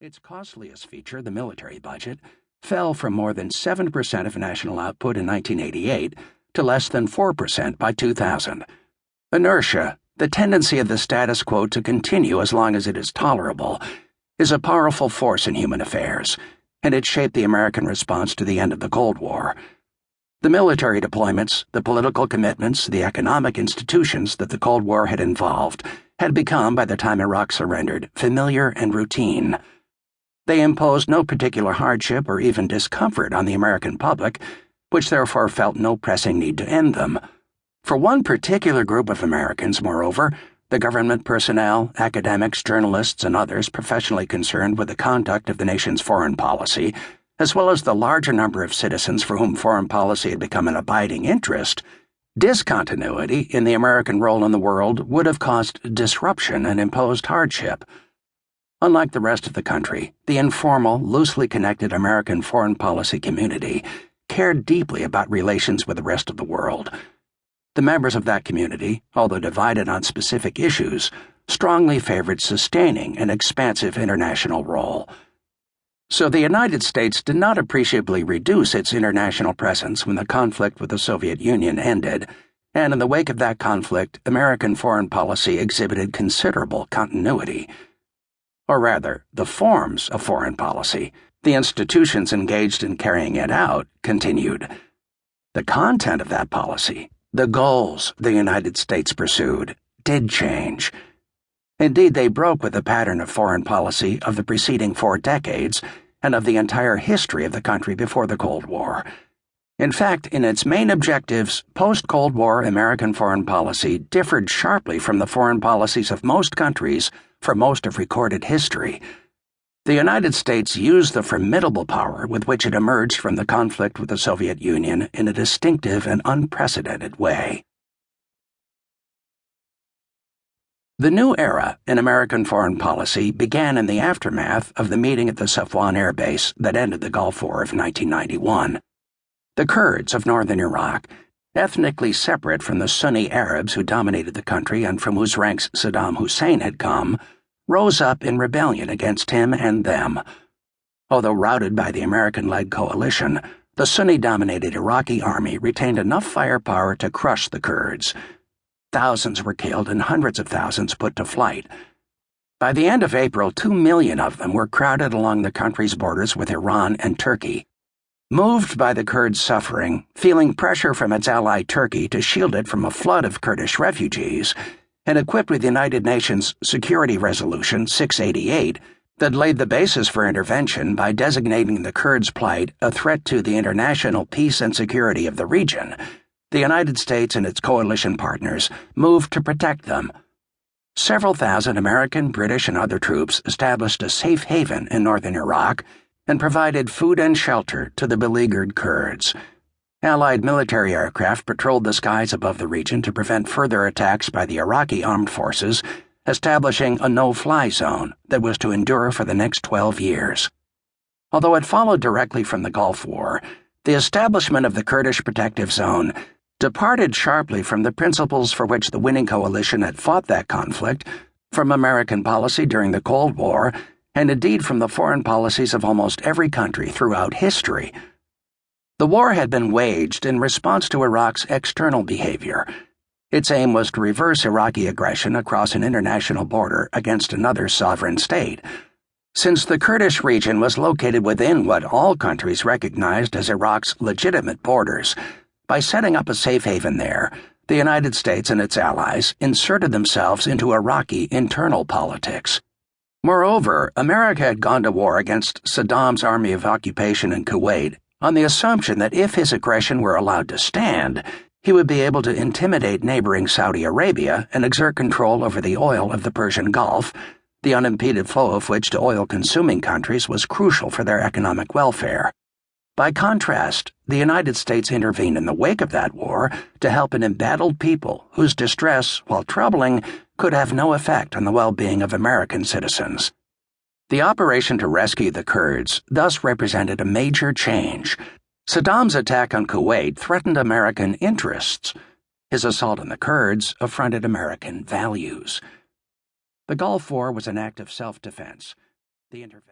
Its costliest feature, the military budget, fell from more than 7% of national output in 1988 to less than 4% by 2000. Inertia, the tendency of the status quo to continue as long as it is tolerable, is a powerful force in human affairs, and it shaped the American response to the end of the Cold War. The military deployments, the political commitments, the economic institutions that the Cold War had involved had become, by the time Iraq surrendered, familiar and routine. They imposed no particular hardship or even discomfort on the American public, which therefore felt no pressing need to end them. For one particular group of Americans, moreover, the government personnel, academics, journalists, and others professionally concerned with the conduct of the nation's foreign policy, as well as the larger number of citizens for whom foreign policy had become an abiding interest, discontinuity in the American role in the world would have caused disruption and imposed hardship. Unlike the rest of the country, the informal, loosely connected American foreign policy community cared deeply about relations with the rest of the world. The members of that community, although divided on specific issues, strongly favored sustaining an expansive international role. So the United States did not appreciably reduce its international presence when the conflict with the Soviet Union ended, and in the wake of that conflict, American foreign policy exhibited considerable continuity. Or rather, the forms of foreign policy, the institutions engaged in carrying it out, continued. The content of that policy, the goals the United States pursued, did change. Indeed, they broke with the pattern of foreign policy of the preceding 4 decades and of the entire history of the country before the Cold War. In fact, in its main objectives, post-Cold War American foreign policy differed sharply from the foreign policies of most countries for most of recorded history. The United States used the formidable power with which it emerged from the conflict with the Soviet Union in a distinctive and unprecedented way. The new era in American foreign policy began in the aftermath of the meeting at the Safwan Air Base that ended the Gulf War of 1991. The Kurds of northern Iraq, ethnically separate from the Sunni Arabs who dominated the country and from whose ranks Saddam Hussein had come, rose up in rebellion against him and them. Although routed by the American-led coalition, the Sunni-dominated Iraqi army retained enough firepower to crush the Kurds. Thousands were killed and hundreds of thousands put to flight. By the end of April, 2 million of them were crowded along the country's borders with Iran and Turkey. Moved by the Kurds' suffering, feeling pressure from its ally Turkey to shield it from a flood of Kurdish refugees, and equipped with the United Nations Security Resolution 688 that laid the basis for intervention by designating the Kurds' plight a threat to the international peace and security of the region, the United States and its coalition partners moved to protect them. Several thousand American, British, and other troops established a safe haven in northern Iraq and provided food and shelter to the beleaguered Kurds. Allied military aircraft patrolled the skies above the region to prevent further attacks by the Iraqi armed forces, establishing a no-fly zone that was to endure for the next 12 years. Although it followed directly from the Gulf War, the establishment of the Kurdish Protective Zone departed sharply from the principles for which the winning coalition had fought that conflict, from American policy during the Cold War, and indeed from the foreign policies of almost every country throughout history. The war had been waged in response to Iraq's external behavior. Its aim was to reverse Iraqi aggression across an international border against another sovereign state. Since the Kurdish region was located within what all countries recognized as Iraq's legitimate borders, by setting up a safe haven there, the United States and its allies inserted themselves into Iraqi internal politics. Moreover, America had gone to war against Saddam's army of occupation in Kuwait on the assumption that if his aggression were allowed to stand, he would be able to intimidate neighboring Saudi Arabia and exert control over the oil of the Persian Gulf, the unimpeded flow of which to oil-consuming countries was crucial for their economic welfare. By contrast, the United States intervened in the wake of that war to help an embattled people whose distress, while troubling, could have no effect on the well-being of American citizens. The operation to rescue the Kurds thus represented a major change. Saddam's attack on Kuwait threatened American interests. His assault on the Kurds affronted American values. The Gulf War was an act of self-defense. The intervention